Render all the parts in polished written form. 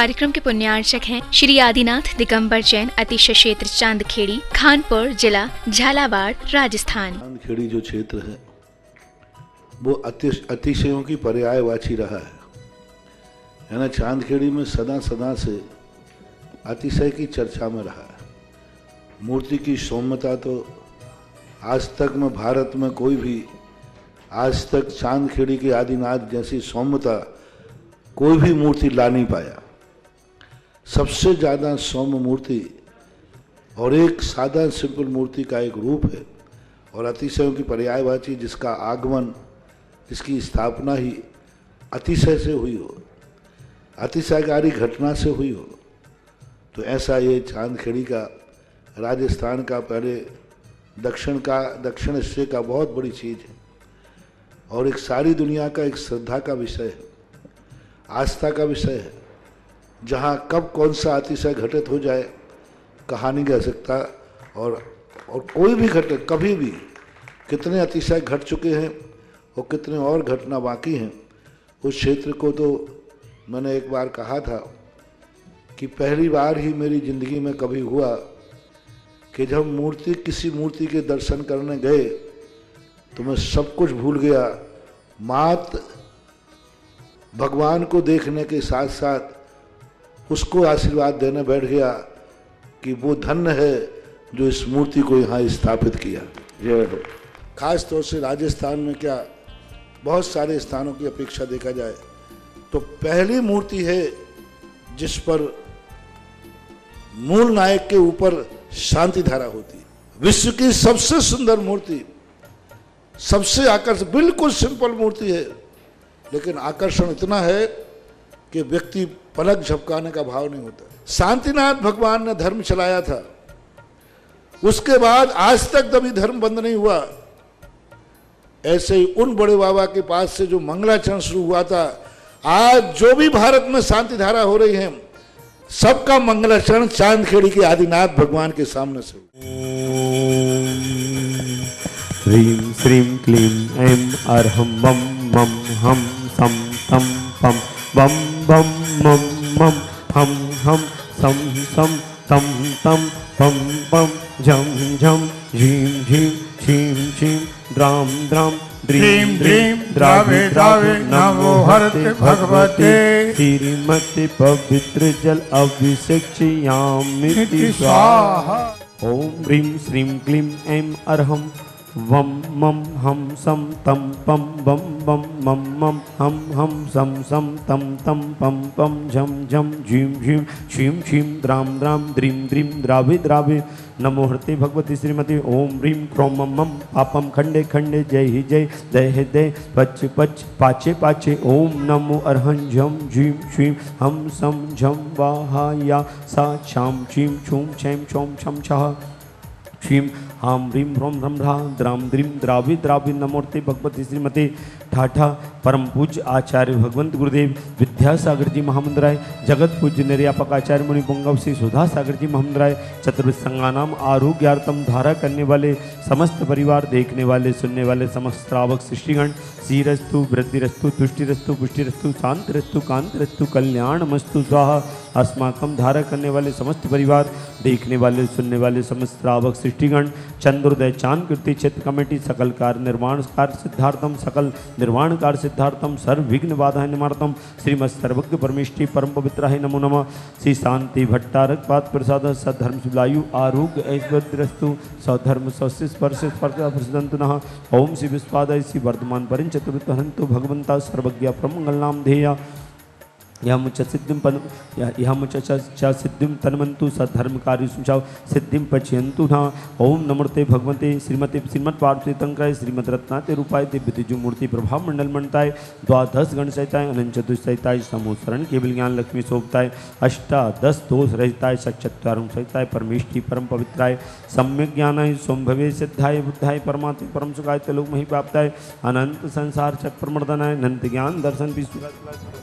कार्यक्रम के पुण्यार्चक हैं श्री आदिनाथ दिगंबर जैन अतिशय क्षेत्र चांदखेड़ी, खानपुर जिला, झालावाड़, राजस्थान। चांदखेड़ी जो क्षेत्र है वो अतिशयों की पर्यायवाची रहा है ना। चांदखेड़ी में सदा सदा से अतिशय की चर्चा में रहा है। मूर्ति की सौम्यता तो आज तक में भारत में कोई भी आज तक चांदखेड़ी के आदिनाथ जैसी सौम्यता कोई भी मूर्ति ला नहीं पाया। सबसे ज़्यादा सौम्य मूर्ति और एक सादा सिंपल मूर्ति का एक रूप है और अतिशयों की पर्यायवाची जिसका आगमन, जिसकी स्थापना ही अतिशय से हुई हो, अतिशयकारी घटना से हुई हो, तो ऐसा ये चांदखेड़ी का राजस्थान का पहले दक्षिण हिस्से का बहुत बड़ी चीज़ है और एक सारी दुनिया का एक श्रद्धा का विषय है, आस्था का विषय है। जहाँ कब कौन सा अतिशय घटित हो जाए कहा नहीं कह सकता और कोई भी घटना कभी भी कितने अतिशय घट चुके हैं और कितने और घटना बाकी हैं। उस क्षेत्र को तो मैंने एक बार कहा था कि पहली बार ही मेरी ज़िंदगी में कभी हुआ कि जब किसी मूर्ति के दर्शन करने गए तो मैं सब कुछ भूल गया। मात्र भगवान को देखने के साथ साथ उसको आशीर्वाद देने बैठ गया कि वो धन्य है जो इस मूर्ति को यहाँ स्थापित किया। जय हो। खास तौर से राजस्थान में क्या बहुत सारे स्थानों की अपेक्षा देखा जाए तो पहली मूर्ति है जिस पर मूल नायक के ऊपर शांति धारा होती है। विश्व की सबसे सुंदर मूर्ति, सबसे आकर्षक, बिल्कुल सिंपल मूर्ति है लेकिन आकर्षण इतना है कि व्यक्ति पलक झपकाने का भाव नहीं होता। शांतिनाथ भगवान ने धर्म चलाया था, उसके बाद आज तक कभी धर्म बंद नहीं हुआ। ऐसे ही उन बड़े बाबा के पास से जो मंगलाचरण शुरू हुआ था, आज जो भी भारत में शांति धारा हो रही है सबका मंगलाचरण चांदखेड़ी के आदिनाथ भगवान के सामने से। ह्रीं श्रीं क्लीं ऐं अर्हं मम मम हम सम तम पम बम बम मम मम हम हम सम सम तम तम पम पम झम झम झीं झीं छीं छीं द्राम द्राम द्रीं द्रीं द्रावे द्रावे नमो हरते भगवते श्रीमते पवित्र जल अभिषेक्ष्यामि स्वाहा। ओम ह्रीं श्रीं क्लीं ऐं अर्हं वम मम हम सम तम पम बम बम मम मम हम सम सम तम तम पम पम झम झम झीं झीं छीं छीं द्राम द्राम द्रीं द्रीं द्रावे द्रावे नमो हरते भगवती श्रीमती। ओम ह्रीं क्रोम मम मम पापम खंडे खंडे जय ही जय दय दय पच पच पाचे पाचे। ओम नमो अर्हं झम झीं छीं हम सम झम वाहाया सा छाम छीं छूं छैं छौं छम छः क्षीम हाम ह्रीं ह्रों ह्रम ह्रा द्राम द्रीं द्रावि द्रावि नमोर्ते भगवती श्रीमती ठाठा परम पूज्य आचार्य भगवंत गुरुदेव विद्यासागर जी महामंदिराय, जगत पूज्य निर्यापक आचार्य मुनि पुंगव श्री सुधा सागर जी महामंदिराय, चतुर्विध संगानाम आरोग्यार्थम धारा करने वाले समस्त परिवार, देखने वाले सुनने वाले समस्त श्रावक सृष्टिगण, श्रीरस्तु वृद्धिरस्तु तुष्टिरस्तु पुष्टिरस्तु शांतिरस्तु कांतिरस्तु कल्याणमस्तु स्वाहा। अस्माकम धारा करने वाले समस्त परिवार, देखने वाले सुनने वाले समस्त श्रावक सृष्टिगण, चंद्रोदय चांद कीर्ति क्षेत्र कमेटी, सकल कार्य निर्माण कार्य सिद्धार्थम, सकल निर्माण कार्य सिद्धार्थम, सर्व विघ्न बाधा निवारतम, श्रीमद सर्वज्ञ परमेष्टि परम पवित्राय नमो नमः। श्री शांति भट्टारक पाद प्रसाद सद्धर्म सुलायु आरोग्य ऐश्वर्यस्तु सधर्म स्पर्श प्रसिद्धंतु नः। ओम श्री विश्वादय श्री वर्धमान परिं चतुर्थ हरन्तु भगवंता सर्वज्ञ प्रमंगल नाम धेया यमुच सिद्धिं तन्वन्तु सद्धर्मकारी सुचाव सिद्धिं पचयन्तु न। ओम नमोते भगवते श्रीमते श्रीमद्पार्वती तंत्राय श्रीमद रत्नाते रूपाय दिव्य तेजो मूर्ति प्रभाव मंडल मंडताय द्वादश गण सहिताय अनंत चतुर्सहिताय समोसरण केवल ज्ञान लक्ष्मी शोभताय अष्टादश दोष रहिताय सच्चत्वारुण सहिताय परमेष्टि परम पवित्राय सम्यक ज्ञानाय सोमभवे सिद्धाय बुद्धाय परमात्म परम सुखाय त्रिलोक मही प्राप्ताय अनंत संसार चक्र प्रमर्दनाय अनंत ज्ञान दर्शन विश्व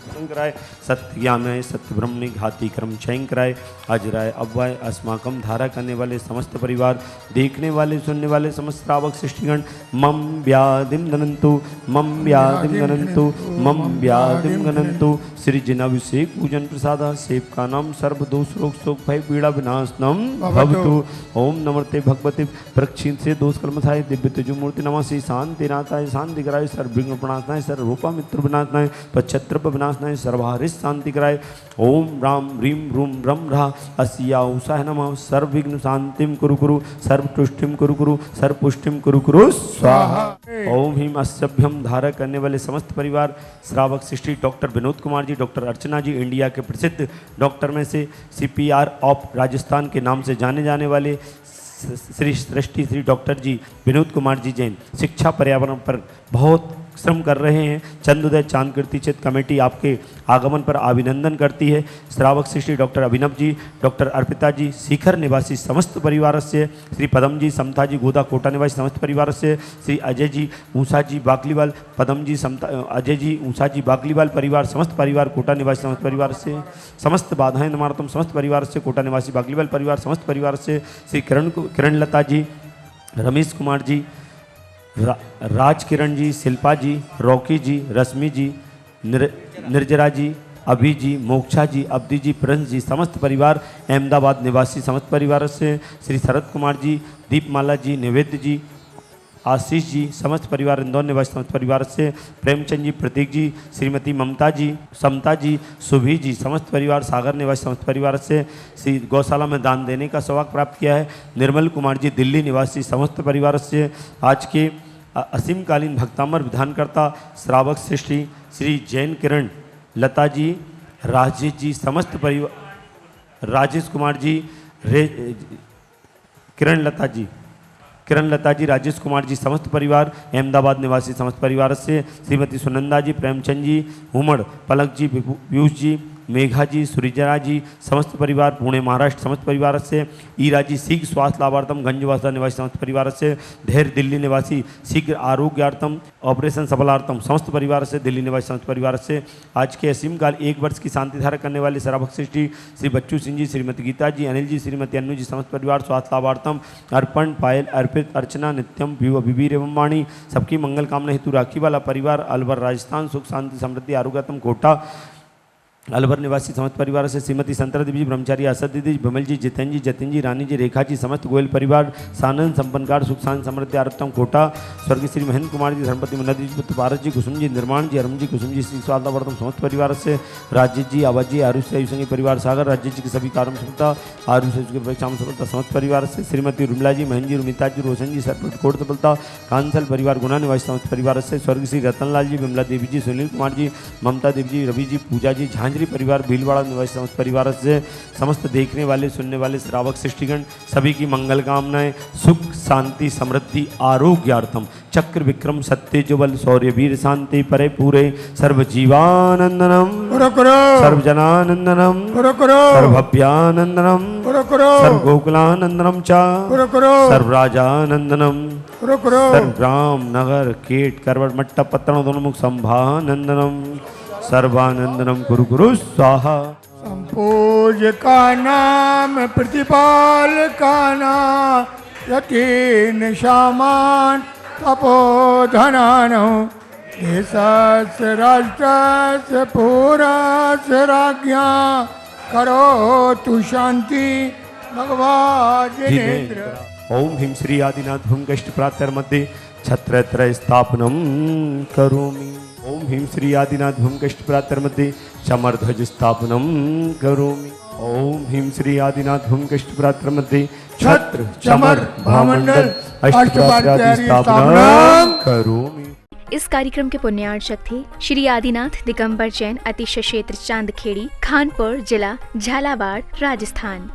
शंकराय सत्य ज्ञानाय सत्य ब्रह्मणे घाति कर्म क्षयंकराय अजराय अव्वाय अस्माकम धारा करने वाले समस्त परिवार, देखने वाले सुनने वाले समस्त श्रावक सृष्टिगण मम व्याधिम गणन्तु मम व्याधिम गणन्तु मम व्याधिम गणन्तु। श्री जनाभिषेक पूजन प्रसाद सेव का नाम सर्व दोष रोग शोक भय पीड़ा विनाशनम भवतु। ओम नमस्ते भगवते प्रक्षिण से दोष कर्मथाय दिव्य तेजो मूर्ति नमः श्री शांति नाथाय शांति कराय सर्व विघ्न प्रणाशनाय सर्व रूपा मित्र विनाशनाय पच्छत्र विनाशनाय सर्वहारिश शांति कराय। ओम राम ह्रीम रूम रम रहा अस्या उषाय नमः सर्व विघ्न शांतिम कुरु कुरु सर्व तुष्टिम कुरु कुरु सर्व पुष्टिम कुरु कुरु स्वाहा। ओम ह्रीम अस्भ्यम धारा करने वाले समस्त परिवार श्रावक सृष्टि डॉक्टर विनोद कुमार जी, डॉक्टर अर्चना जी, इंडिया के प्रसिद्ध डॉक्टर में से CPR ऑफ राजस्थान के नाम से जाने जाने वाले श्री सृष्टि श्री डॉक्टर जी विनोद कुमार जी जैन शिक्षा पर्यावरण पर बहुत श्रम कर रहे हैं। चंदोदय चांद कीर्ति चित कमेटी आपके आगमन पर अभिनंदन करती है। श्रावक सृष्टि डॉक्टर अभिनव जी, डॉक्टर अर्पिता जी, शिखर निवासी समस्त परिवार से, श्री पदम जी, समता जी, गोदा कोटा निवासी समस्त परिवार से, श्री अजय जी, ऊषा जी, बागलीवाल, पदम जी, समता, अजय जी, ऊषा जी, बागलीवाल परिवार समस्त परिवार, कोटा निवासी समस्त परिवार से, समस्त बाधाएं नमारतम समस्त परिवार से, कोटा निवासी बागलीवाल परिवार समस्त परिवार से, श्री किरण लता जी, रमेश कुमार जी, राज किरण जी, शिल्पा जी, रॉकी जी, रश्मि जी, निर्जरा जी, अभी जी, मोक्षा जी, अब्दी जी, प्रिंस जी, समस्त परिवार अहमदाबाद निवासी समस्त परिवार से, श्री शरद कुमार जी, दीपमाला जी, निवेद्य जी, आशीष जी, समस्त परिवार इंदौर निवासी समस्त परिवार से, प्रेमचंद जी, प्रतीक जी, श्रीमती ममता जी, समता जी, सुभी जी, समस्त परिवार सागर निवासी समस्त परिवार से, श्री गौशाला में दान देने का सौभाग्य प्राप्त किया है। निर्मल कुमार जी, दिल्ली निवासी समस्त परिवार से, आज के असीमकालीन भक्तामर विधानकर्ता श्रावक सृष्टि श्री जैन किरण लता जी, राजेश जी, समस्त परिवार, राजेश कुमार जी, किरण लता जी, राजेश कुमार जी, समस्त परिवार अहमदाबाद निवासी समस्त परिवार से, श्रीमती सुनंदा जी, प्रेमचंद जी, उमड़, पलक जी, पीयूष जी, मेघा जी, सुरिजरा जी, समस्त परिवार पुणे महाराष्ट्र समस्त परिवार से, ईरा जी, शीघ्र स्वास्थ्य लाभार्थम गंजवासा निवासी समस्त परिवार से, धैर्य दिल्ली निवासी शीघ्र आरोग्यार्थम ऑपरेशन सफलार्थम समस्त परिवार से, दिल्ली निवासी समस्त परिवार से, आज के असीम काल 1 वर्ष की शांति धारा करने वाले श्रावक सृष्टि श्री बच्चू सिंह जी, श्रीमती गीता जी, अनिल जी, श्रीमती अन्नू जी, समस्त परिवार स्वास्थ्य लाभार्थम अर्पण, पायल, अर्पित, अर्चना, नित्यम, विवीर एवं वाणी सबकी मंगल कामना हेतु राखी वाला परिवार अलवर राजस्थान सुख शांति समृद्धि आरोग्यतम कोटा अलवर निवासी समस्त परिवार से, श्रीमती संतरा देवी जी, ब्रह्मचारी असद दीदी, विमल जी, जितेन जी, जतिन जी, रानी जी, रेखा जी, समस्त गोयल परिवार सानंद संपन्नकार सुख शांति समृद्धि आरोग्यम कोटा, स्वर्गीय श्री महेंद्र कुमार जी, धर्मपति मनोज जी, पुत्र भारत जी, कुसुम जी, निर्माण जी, अरुण जी, कुसुम जी, श्री स्वास्थ्यवर्धन समस्त परिवार से, राजेश जी, आवाज जी, आरुष आयुषंगी परिवार सागर, राजेश जी के सभी कार्यों में सफलता, आरुष की परीक्षा में सफलता समस्त परिवार से, श्रीमती रुमला जी, महेंद्र जी, रुमिता जी, रोशन जी, सरपट कोट सफलता, कांसल परिवार गुना निवासी समस्त परिवार से, स्वर्गीय श्री रतनलाल जी, विमला देवी जी, सुनील कुमार जी, ममता देवी जी, रवि जी, पूजा जी, झांझरी परिवार भीलवाड़ा निवासी समस्त परिवार से, समस्त देखने वाले सुनने वाले श्रावक सृष्टिगण सभी की मंगल कामनाएं सुख शांति समृद्धि आरोग्यार्थम चक्र विक्रम सत्य जुबल शौर्य वीर शांति परे पूरे सर्व जीवानंदनम सर्व जनानंदनम सर्वभव्यानंदनम सर्व गोकुलानंदनम चा सर्व राजानंदनम सर्व ग्राम नगर कीट करवट मट्टा पत्तन दोनों मुख संभानंदनम सर्वानंदनम कुरु कुरु स्वाहा। संपूज का नाम प्रतिपाल का नाम यतीन शामान तपोधनानो देशस्य राष्ट्रस्य पुरस्य राज्ञा करो तु शांति भगवान जिनेन्द्र। ओम ह्रीं श्री आदिनाथ भूमकष्ट प्रातर मध्ये छत्रत्रय स्थापनम करोमि। ओम ह्रीं श्री आदिनाथ भूमकष्ट प्रातर मध्ये चमरध्वज स्थापनम करोमि। ओम ह्रीं श्री आदिनाथ भूमकष्ट प्रातर मध्ये छत्र चमर भामंडल अष्टप्रात्यादि स्थापनम करोमि। इस कार्यक्रम के पुण्यार्चक थे श्री आदिनाथ दिगंबर जैन अतिशय क्षेत्र चांदखेड़ी, खानपुर जिला, झालावाड़, राजस्थान।